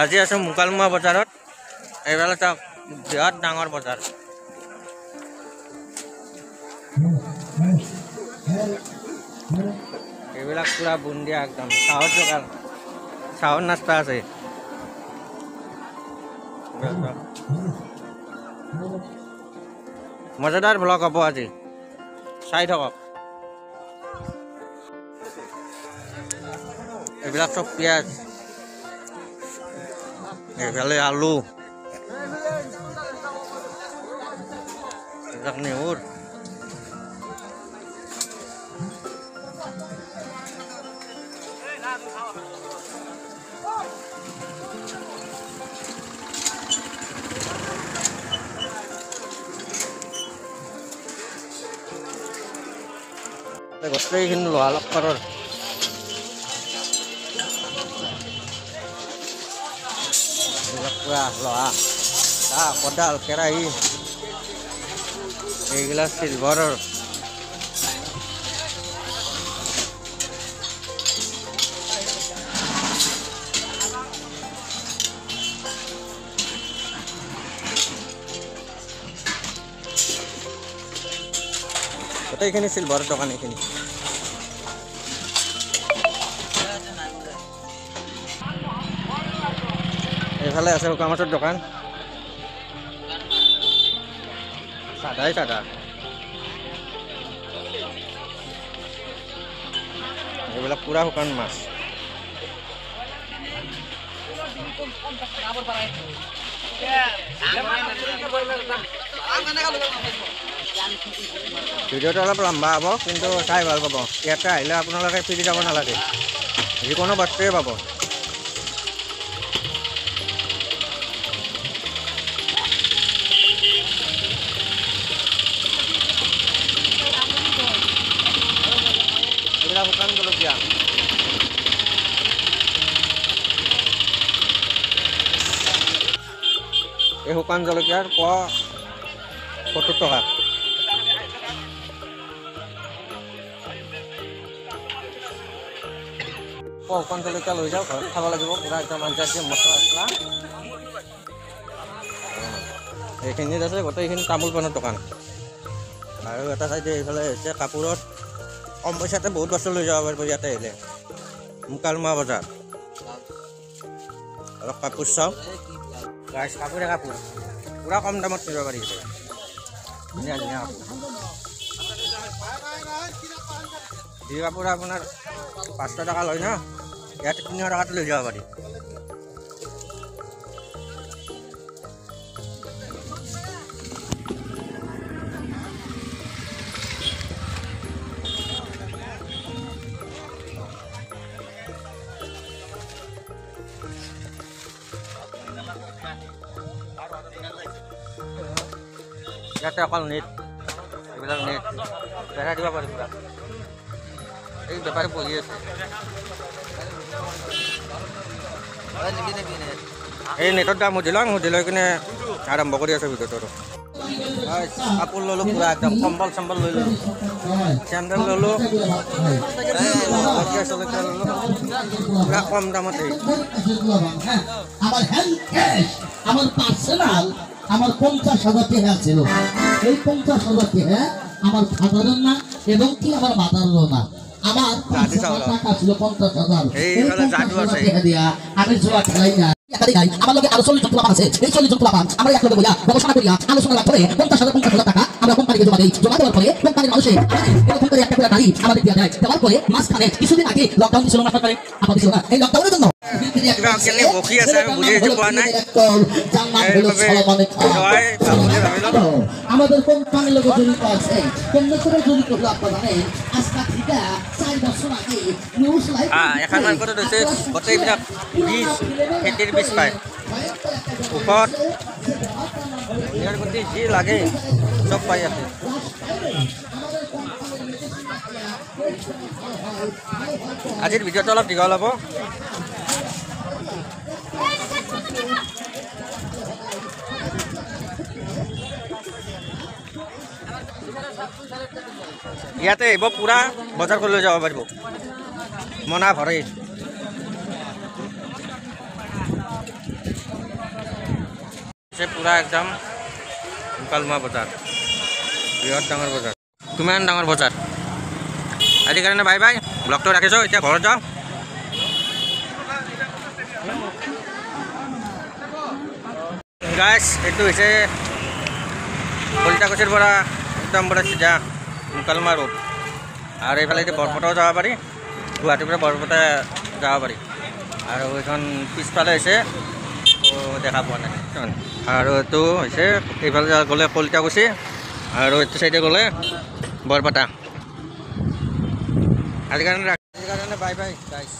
আজি আছো মুকালমুৱা বজাৰত। এইফালে চাওক বিৰাট ডাঙৰ বজাৰ। এইবিলাক পুৰা বুন্দিয়া একদম চাহৰ দোকান, চাহৰ নাস্তা আছে। মজাদাৰ ব্লগ হ'ব আজি, চাই থাকক। এইবিলাক চব পিঁয়াজ, এইফালে আলু, এইবিলাক নেহুৰ, গোটেইখিনি লোহা লক্কৰৰ। পুৰা লোহা, কোদাল, কেৰাহী, এইগিলা চিলভাৰৰ। গোটেইখিনি চিলভাৰৰ দোকান এইখিনি। এইফালে আছে শুকামাছৰ দোকান, চাদাই চাদা। এইবিলাক পুৰা শুকান মাছ। ভিডিঅ'টো অলপ লম্বা হ'ব, কিন্তু চাই ভাল পাব। ইয়াতে আহিলে আপোনালোকে ফিৰি যাব নালাগে, যিকোনো বস্তুৱে পাব। এইবিলাক শুকান জলকীয়া, এই শুকান জলকীয়াৰ পোৱা 70 টকা। শুকান জলকীয়া লৈ যাওঁ, ঘৰত খাব লাগিব। পুৰা একদম আঞ্জা দিয়ে মছলা চছলা। এইখিনিত আছে গোটেইখিনি তামোল পাণৰ দোকান। আৰু এটা চাইডে এইফালে হৈছে কাপোৰত কম পইচাতে বহুত বস্তু লৈ যাব পাৰিব ইয়াতে আহিলে। মুকালমুৱা বজাৰ। অলপ কাপোৰ চাওঁ, কাপোৰে কাপোৰ পুৰা কম দামত কিনিব পাৰি। ধুনীয়া ধুনীয়া কাপোৰ, যি কাপোৰ আপোনাৰ 500 টকা লয় ন, ইয়াতে 300 টকাতে লৈ যাব পাৰি। ইয়াতে অকল নেট, এইবিলাক নেট দেখাই দিব পাৰি পুৰা। এই বেপাৰী বহি আছে, এই নেটৰ দাম সুধি লৈ কিনে আৰম্ভ কৰি আছে ভিডিঅ'টো। কাপোৰ ল'লোঁ পুৰা একদম, কম্বল চম্বল লৈ ল'লোঁ, চেণ্ডেল ল'লোঁ, জলকীয়া ল'লোঁ, পুৰা কম দামতে। আমার 50,000 টাকা ছিল। এই 50,000 টাকা আমার ফাদারের না এবং কি আমার মাদারেরও না। আমার 5,000 টাকা ছিল, 50,000 টাকা দিয়া আমি জোয়া খেলাই না। আমার লগে আরো 40 জন পোলাপান আছে। এই 40 জন পোলাপান আমরা একলগে বইয়া গবেষণা করিয়া আলোচনা করে 50,000 টাকা আমরা কোম্পানিকে জমা দেই। জমা দেওয়ার পরে কোম্পানির মানুষে এরকম করে একটা করে গাড়ি আমাদের দিয়ে দেয়। দেওয়ার পরে মাঝখানে কিছুদিন আগে লকডাউন ছিল না সরকারে, আপনাদের ছিল না। এই লকডাউনের জন্য আমাদের কোম্পানির লোক জড়িত আছে। কেন্দ্র করে জড়িত হলো আপনারা জানেন। আজকে থেকে 4 বছর আগে নিউজ লাইভ এখানমান করে দিছে গোটেইবিলাক বীজ, খেতিৰ বীজ পায় ওপৰত। ইয়াৰ প্ৰতি যি লাগে চব পাই আছে। আজিৰ ভিডিঅ'টো অলপ দীঘল হ'ব। ইয়াতে আহিব পুৰা বজাৰ কৰি লৈ যাব পাৰিব মনা ভৰে। পূৰা একদম মুকালমুৱা বজাৰ, বৃহৎ ডাঙৰ বজাৰ, কিমান ডাঙৰ বজাৰ। আজি কাৰণে বাই বাই, ব্লগটো ৰাখিছোঁ, এতিয়া ঘৰত যাওঁ। গাইছ, এইটো হৈছে কলিতাকুছিৰ পৰা একদম পৰা চিধা মুকালমুৱা ৰোড, আৰু এইফালে এতিয়া বৰপেটাও যাব পাৰি, গুৱাহাটীৰ পৰা বৰপেটা যাব পাৰি। আৰু এইখন পিছফালে হৈছে দেখা পোৱা নাই, আৰু এইটো হৈছে এইফালে গ'লে কলিতাকুছি, আৰু এইটো চাইডে গ'লে বৰপেটা। আজিৰ কাৰণে বাই বাই গাইছ।